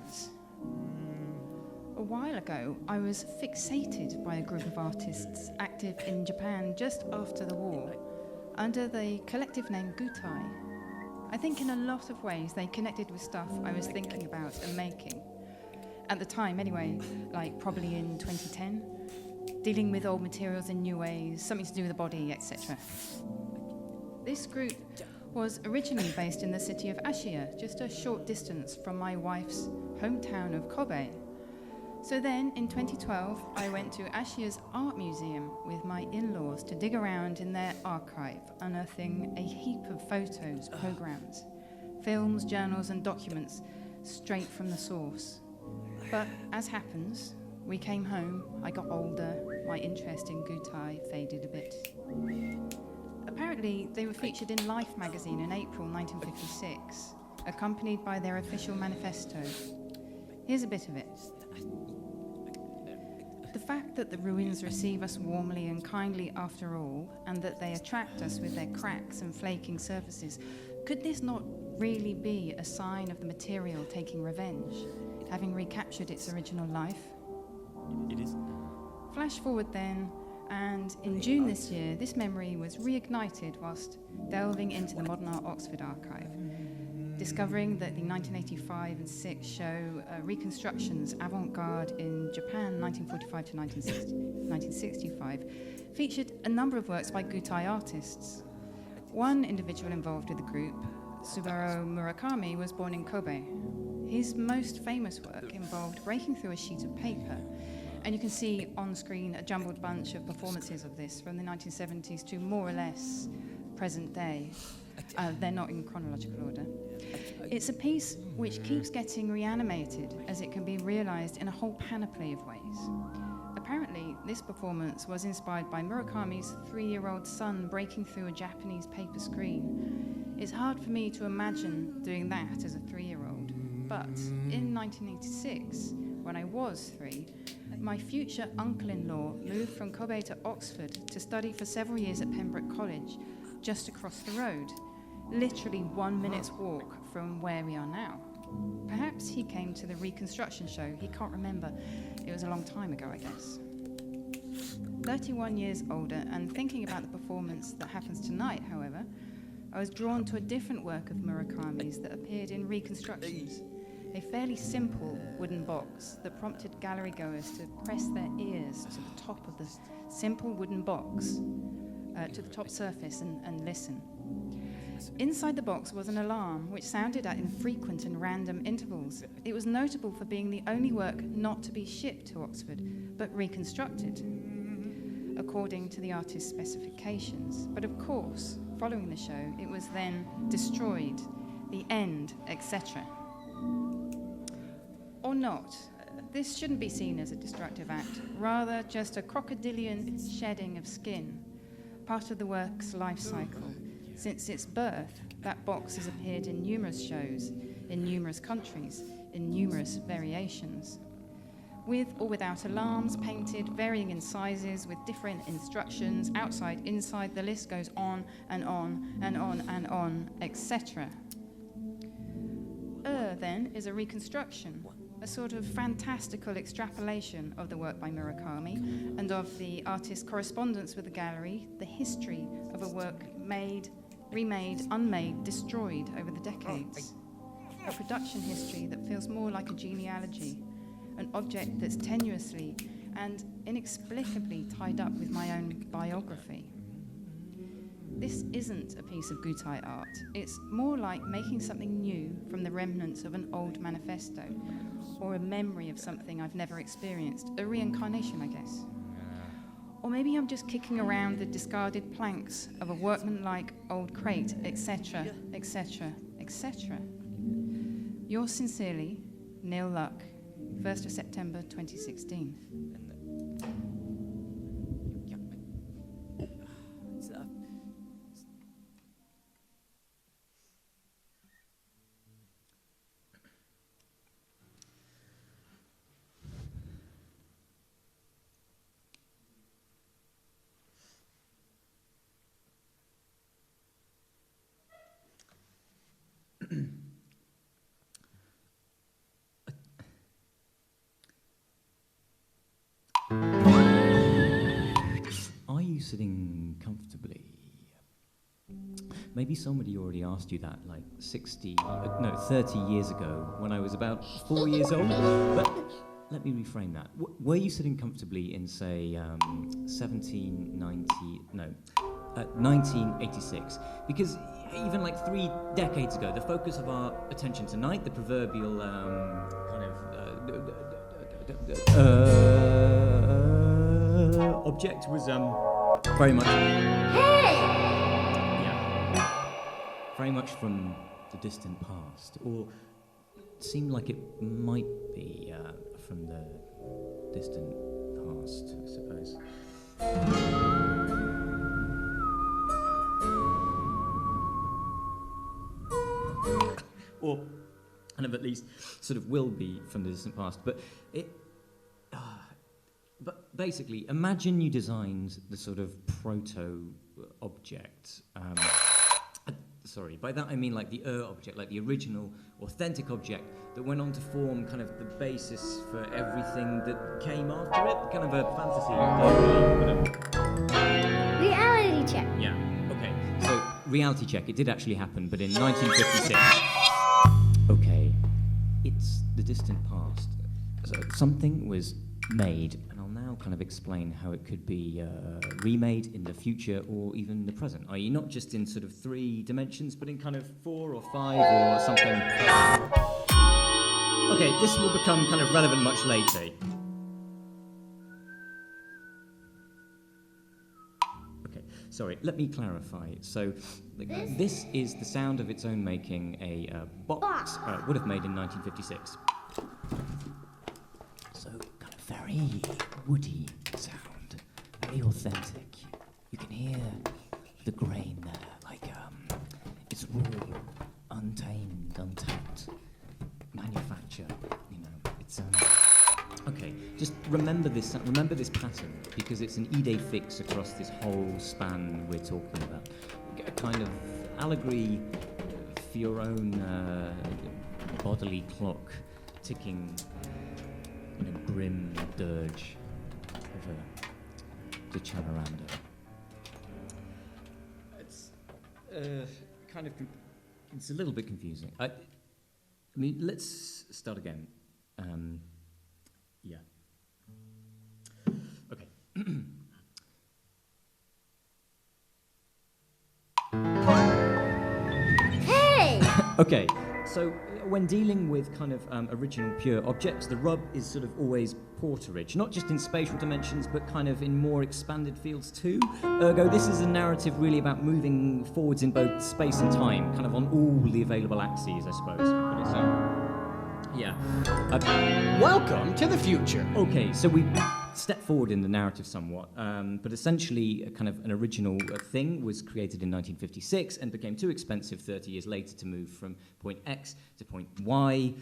hands. A while ago, I was fixated by a group of artists active in Japan just after the war, under the collective name Gutai. I think in a lot of ways they connected with stuff I was thinking about and making. At the time anyway, like probably in 2010, dealing with old materials in new ways, something to do with the body, etc. This group was originally based in the city of Ashiya, just a short distance from my wife's hometown of Kobe. So then, in 2012, I went to Ashiya's art museum with my in-laws to dig around in their archive, unearthing a heap of photos, programs, films, journals, and documents straight from the source. But as happens, we came home, I got older, my interest in Gutai faded a bit. Apparently, they were featured in Life magazine in April 1956, accompanied by their official manifesto. Here's a bit of it. The fact that the ruins receive us warmly and kindly after all, and that they attract us with their cracks and flaking surfaces, could this not really be a sign of the material taking revenge, having recaptured its original life? It is. Flash forward then, and in June this year, this memory was reignited whilst delving into the Modern Art Oxford archive, discovering that the 1985 and 6 show Reconstructions, Avant Garde in Japan, 1945 to 1965, featured a number of works by Gutai artists. One individual involved with the group, Saburao Murakami, was born in Kobe. His most famous work involved breaking through a sheet of paper, and you can see on screen a jumbled bunch of performances of this from the 1970s to more or less present day. They're not in chronological order. It's a piece which keeps getting reanimated as it can be realized in a whole panoply of ways. Apparently, this performance was inspired by Murakami's 3-year-old son breaking through a Japanese paper screen. It's hard for me to imagine doing that as a 3-year-old, but in 1986, when I was 3, my future uncle-in-law moved from Kobe to Oxford to study for several years at Pembroke College, just across the road, literally 1 minute's walk from where we are now. Perhaps he came to the Reconstruction show. He can't remember. It was a long time ago, I guess. 31 years older, and thinking about the performance that happens tonight, however, I was drawn to a different work of Murakami's that appeared in Reconstructions, a fairly simple wooden box that prompted gallery goers to press their ears to the top of the simple wooden box, to the top surface and listen. Inside the box was an alarm which sounded at infrequent and random intervals. It was notable for being the only work not to be shipped to Oxford, but reconstructed, according to the artist's specifications. But of course, following the show, it was then destroyed, the end, etc. Or not. This shouldn't be seen as a destructive act, rather just a crocodilian shedding of skin, part of the work's life cycle. Since its birth, that box has appeared in numerous shows, in numerous countries, in numerous variations. With or without alarms, painted, varying in sizes, with different instructions, outside, inside, the list goes on and on and on and on, etc. Then is a reconstruction, a sort of fantastical extrapolation of the work by Murakami and of the artist's correspondence with the gallery, the history of a work made, remade, unmade, destroyed over the decades. A production history that feels more like a genealogy, an object that's tenuously and inexplicably tied up with my own biography. This isn't a piece of Gutai art. It's more like making something new from the remnants of an old manifesto, or a memory of something I've never experienced, a reincarnation, I guess. Or maybe I'm just kicking around the discarded planks of a workmanlike old crate, etc., etc., etc. Yours sincerely, Neil Luck, 1st of September 2016. Maybe somebody already asked you that, like 30 years ago, when I was about 4 years old. But let me reframe that. Were you sitting comfortably in, say, 1986? Because even like 3 decades ago, the focus of our attention tonight, the proverbial object was very much... Hey! Yeah. Very much from the distant past, or seemed like it might be from the distant past, I suppose. Or kind of at least sort of will be from the distant past. But but basically, imagine you designed the sort of proto-object. Sorry, by that I mean like the object, like the original, authentic object that went on to form kind of the basis for everything that came after it, kind of a fantasy. Reality check. Yeah, okay. So, reality check, it did actually happen, but in 1956. Okay, it's the distant past. So something was made, and I'll now kind of explain how it could be remade in the future or even the present, i.e. not just in sort of 3 dimensions, but in kind of 4 or 5 or something. Okay, this will become kind of relevant much later. Okay, sorry, let me clarify. So, this is the sound of its own making a box would have made in 1956. So, kind of very woody sound, very authentic. You can hear the grain there, like it's raw, untamed, untapped manufacture. You know, it's okay. Just remember this pattern, because it's an idée fixe across this whole span we're talking about. A kind of allegory for your own bodily clock ticking in a grim dirge over the Chamaranda. It's kind of it's a little bit confusing. I mean, let's start again. Yeah. Okay. Hey! Okay, so when dealing with kind of original pure objects, the rub is sort of always porterage, not just in spatial dimensions, but kind of in more expanded fields too. Ergo, this is a narrative really about moving forwards in both space and time, kind of on all the available axes, I suppose. But it's, yeah. Welcome to the future. Okay, so we step forward in the narrative somewhat, but essentially a kind of an original thing was created in 1956 and became too expensive 30 years later to move from point X to point Y,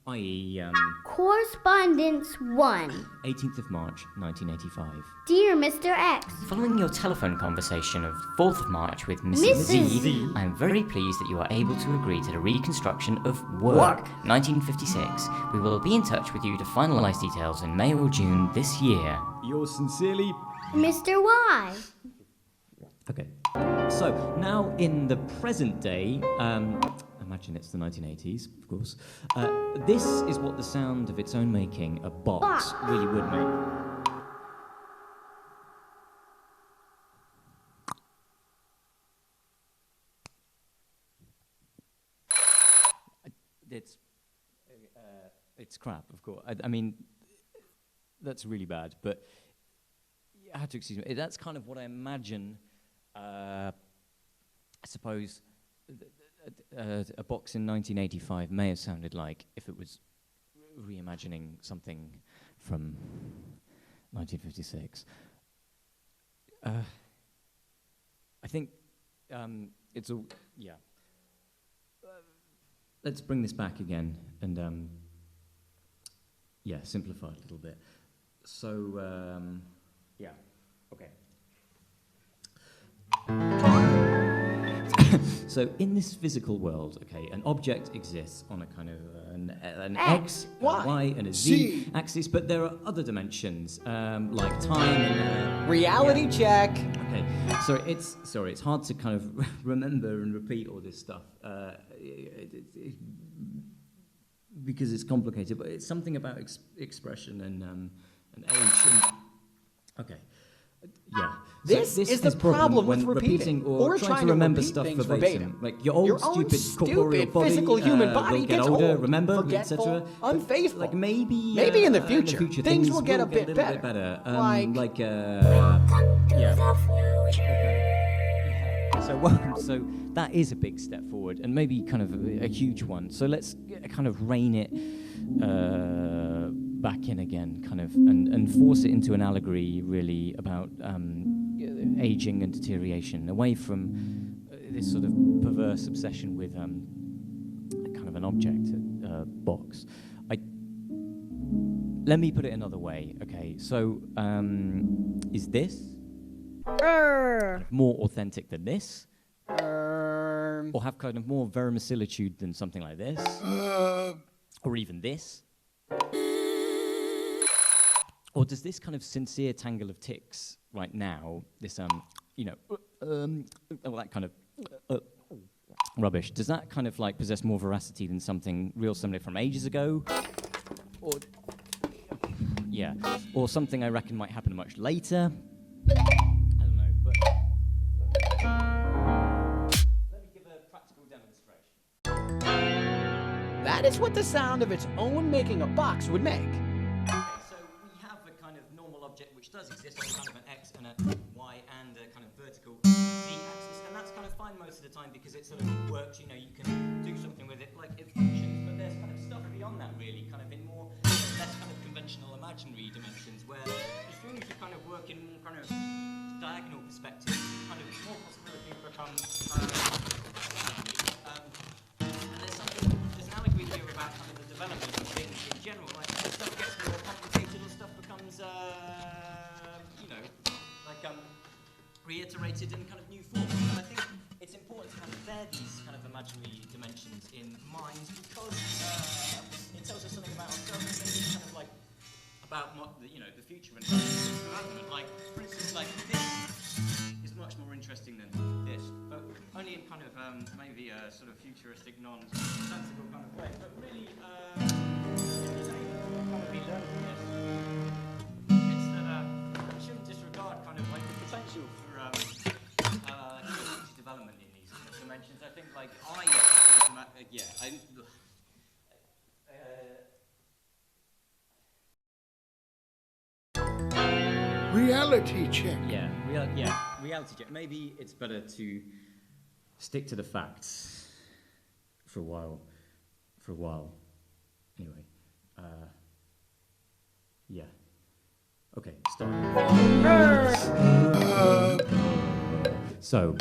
i.e. Correspondence 1. 18th of March, 1985. Dear Mr. X, Following your telephone conversation of 4th of March with Mrs. Z, I am very pleased that you are able to agree to the reconstruction of Work 1956. We will be in touch with you to finalise details in May or June this year. Yours sincerely. Mr. Y. Okay, so now in the present day, imagine it's the 1980s, of course, this is what the sound of its own making, a box, really would make. It's crap, of course. I mean, that's really bad, but I had to excuse me. That's kind of what I imagine, I suppose, a box in 1985 may have sounded like if it was reimagining something from 1956. I think it's all, yeah. Let's bring this back again and, yeah, simplify it a little bit. So, yeah, okay. So in this physical world, okay, an object exists on a kind of an X, a Y, and a Z axis, but there are other dimensions, like time and... Reality check. Okay, Okay, so it's hard to kind of remember and repeat all this stuff because it's complicated, but it's something about expression and age. Okay, yeah. This is the problem with repeating or trying to remember repeat stuff things verbatim. Like your old Your own stupid corporeal body, physical human body will get gets older, old, remember, forgetful, etc. unfaithful. Like maybe in the future, things will get a bit little better. bit better. Yeah. So that is a big step forward, and maybe kind of a huge one. So let's kind of rein it back in again, kind of, and force it into an allegory, really, about aging and deterioration, away from this sort of perverse obsession with kind of an object, box. Let me put it another way. Okay, so is this more authentic than this? Or have kind of more verisimilitude than something like this? Or even this? Or does this kind of sincere tangle of ticks right now, this, all that kind of rubbish, does that kind of like possess more veracity than something real similar from ages ago? Or, yeah, or something I reckon might happen much later? I don't know, but let me give a practical demonstration. That is what the sound of its own making a box would make. Okay, so we have a kind of normal object which does exist on kind of an X and a Y and a kind of vertical Z-axis, and that's kind of fine most of the time because it sort of works, you know, you can do something with it like it functions, but there's kind of stuff beyond that really, kind of in more, less kind of conventional imaginary dimensions where as soon as you kind of work in more kind of diagonal perspective, kind of more possibility becomes and there's an allegory here about kind of the development of things in general, like stuff gets more complicated or stuff becomes reiterated in kind of new forms. And I think it's important to kind of bear these kind of imaginary dimensions in mind because it tells us something about ourselves, maybe kind of like about the future and development. Like, for instance, like this is much more interesting than this, but only in kind of maybe a sort of futuristic, non-sensible kind of way. But really, kind of be learned from this. It's that we shouldn't disregard kind of like the potential for future development in these kind of dimensions. I think like Reality check. Reality check. Maybe it's better to stick to the facts for a while. Anyway, okay, start. So,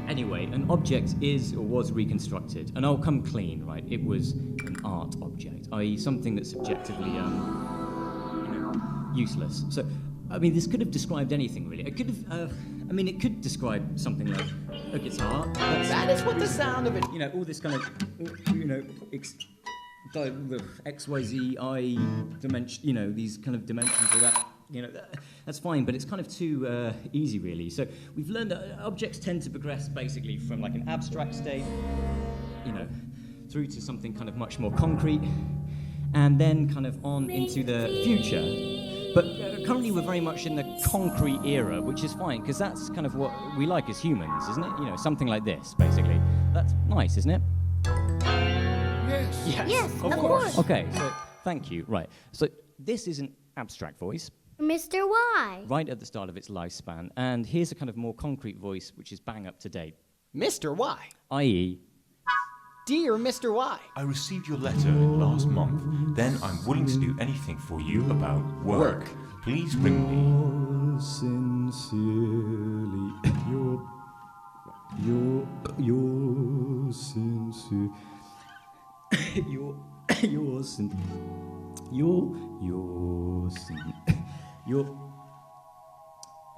anyway, an object is or was reconstructed, and I'll come clean, right? It was an art object, i.e. something that's subjectively, useless. So, I mean, this could have described anything, really. It could have, it could describe something like a guitar. That is what the sound of it... all this kind of, X, Y, Z, I dimension, these kind of dimensions, all that, that's fine, but it's kind of too easy, really. So we've learned that objects tend to progress basically from like an abstract state, through to something kind of much more concrete, and then kind of on into the future. But currently we're very much in the concrete era, which is fine, because that's kind of what we like as humans, isn't it? Something like this, basically. That's nice, isn't it? Yes. Yes, of course. Okay, so thank you. Right. So this is an abstract voice, Mr. Y. right at the start of its lifespan, and here's a kind of more concrete voice, which is bang up to date, Mr. Y. i.e. Dear Mr. Y. I received your letter last month. Then I'm willing to do anything for you about work. Please ring me. Sincerely, your sincere,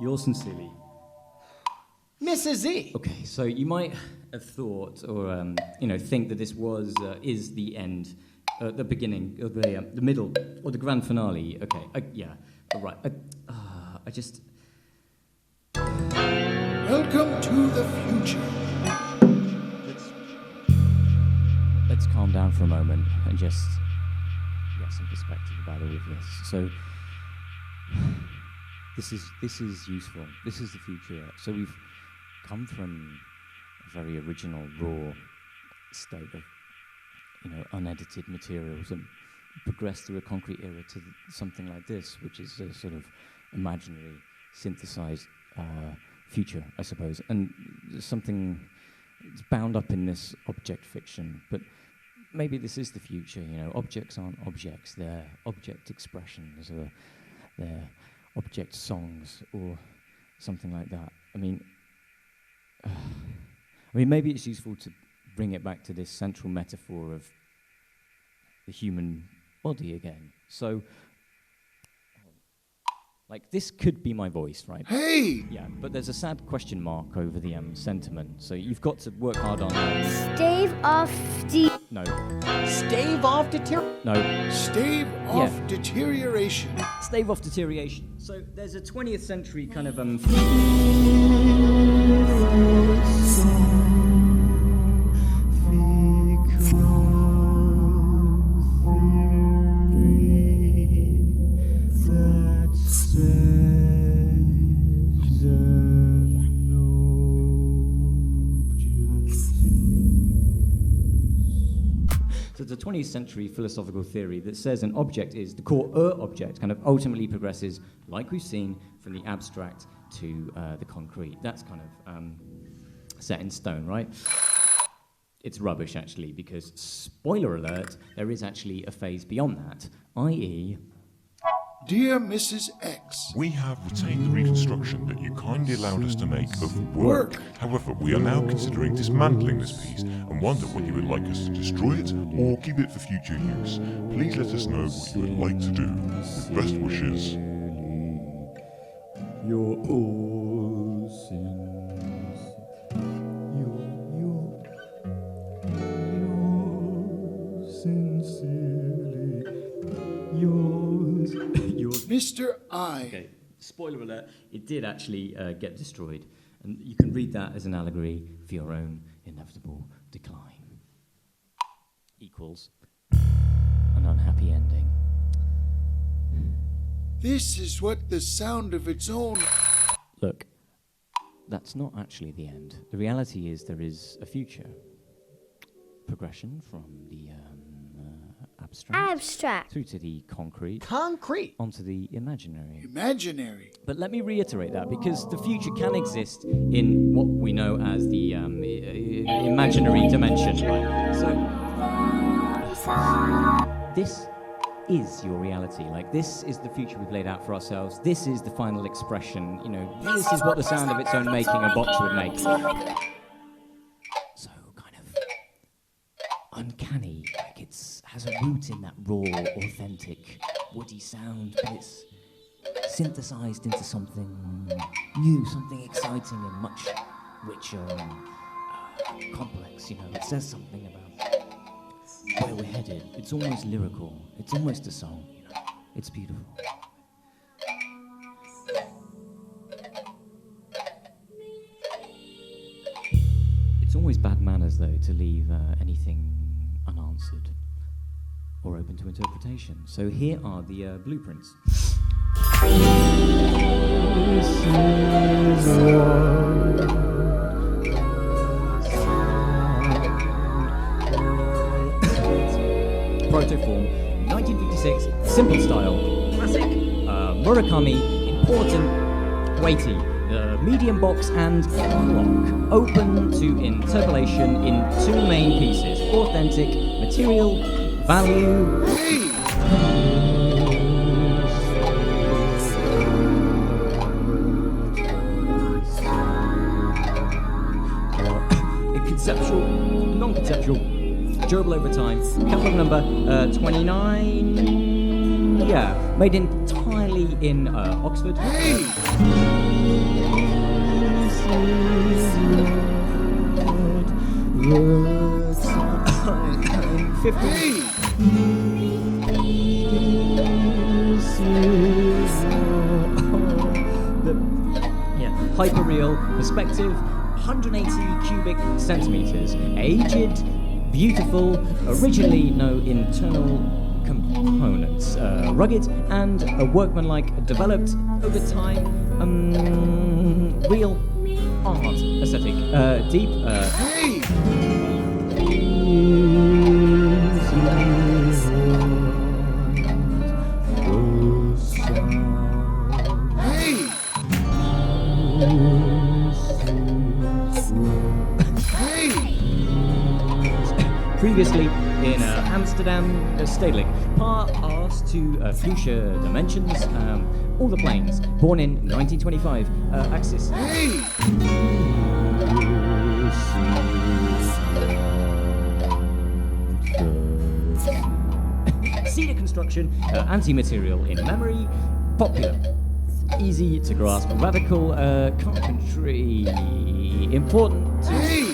your sincerely. Mrs. Z. Okay, so you might have thought, or think that this is the end, the beginning, or the middle, or the grand finale. Okay, right. I just. Welcome to the future. Let's calm down for a moment and just get some perspective about all of this. So, this is useful. This is the future. So we've come from a very original, raw state of, unedited materials and progressed through a concrete era to something like this, which is a sort of imaginary, synthesized future, I suppose. And there's something it's bound up in this object fiction, but maybe this is the future. Objects aren't objects; they're object expressions, or they're object songs, or something like that. I mean, maybe it's useful to bring it back to this central metaphor of the human body again. So, this could be my voice, right? Hey! Yeah, but there's a sad question mark over the sentiment, so you've got to work hard on that. Stave off No. Stave off deterioration. No. Stave off deterioration. Stave off deterioration. So there's a 20th century kind of So it's a 20th century philosophical theory that says an object is the core object, kind of ultimately progresses, like we've seen, from the abstract to the concrete. That's kind of set in stone, right? It's rubbish, actually, because, spoiler alert, there is actually a phase beyond that, i.e. Dear Mrs. X, We have retained the reconstruction that you kindly allowed us to make of work. However, we are now considering dismantling this piece and wonder whether you would like us to destroy it or keep it for future use. Please let us know what you would like to do. With best wishes. You're all sins. You're sincerely yours. Mr. I. Okay, spoiler alert, it did actually get destroyed. And you can read that as an allegory for your own inevitable decline. Equals an unhappy ending. This is what the sound of its own. Look, that's not actually the end. The reality is there is a future. Progression from the abstract through to the concrete onto the imaginary. But let me reiterate that, because the future can exist in what we know as the imaginary dimension. So this is your reality. This is the future we've laid out for ourselves. This is the final expression. This is what the sound of its own making a box would make. So kind of uncanny, it has a root in that raw, authentic, woody sound, but it's synthesized into something new, something exciting and much richer and complex. It says something about where we're headed. It's almost lyrical. It's almost a song. It's beautiful. It's always bad manners, though, to leave anything unanswered or open to interpretation. So here are the blueprints. Protoform, 1956, simple style, classic, Murakami, important, weighty, medium box and clock, open to interpolation in two main pieces, authentic, material, value. Conceptual, non-conceptual, durable over time, catalog number 29, made entirely in Oxford. 50. hyperreal, perspective, 180 cubic centimeters, aged, beautiful, originally no internal components, rugged and workmanlike, developed over time, real art aesthetic, deep, Hey! Hey! Hey! Previously in Amsterdam, Stedelijk, pass to future dimensions, all the planes, born in 1925, Axis. Hey! Cedar construction, anti-material in memory, popular, easy to grasp, radical carpentry, important to Hey!